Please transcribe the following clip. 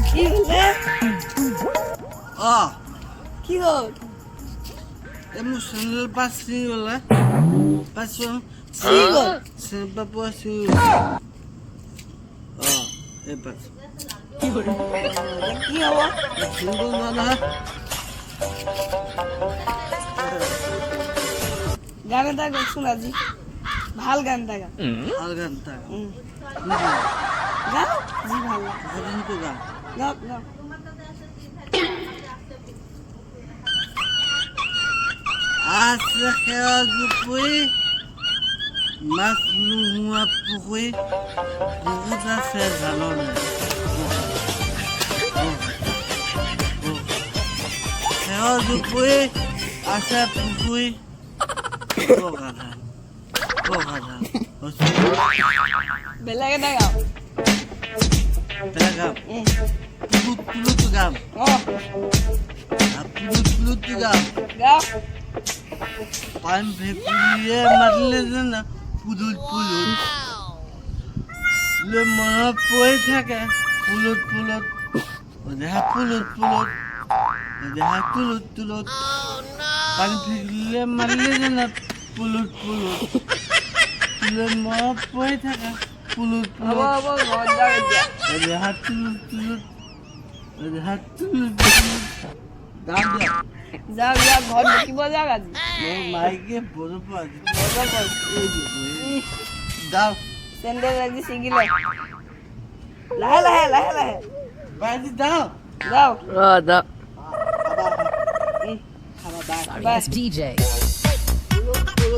কি হলে Oh, কি হল emotional pasti wala. Passion. Sigol. Sebab puasa. Oh, hebat. কি হব Single mana? গানে থাকো শোনাজি ভাল গান থাকা Alganta. গাও জি ভাল Hadin ko ga. গাও গাও Asa kaya zupui. Mas nuhua pukui. Bukuta se zalone. Kaya zupui. Asa pukui. Bokada. Bokada. বেলেগে না গাও Teragam. Pulut gam. ও Pulut gam. গাও Pan phekuliye marle na pulut. Le mana poi thake pulut. Odeha pulut. Odeha tulut. Pan phekuliye marle na pulut. Le mana poi thake pulut. হব হব ঘর যাও এতিয়া Odeha tulut. Odeha tulut. Gam dia. যাও যাও ঘর দেখিব যাও আজি Mo maike bolo pa. মজা কর Dao. সেন্ডেল আজি ছিগিলে লাহে লাহে লাহে লাহে Bazi dao. যাও Da. Haba bye. Sorry, it's DJ. Pulut.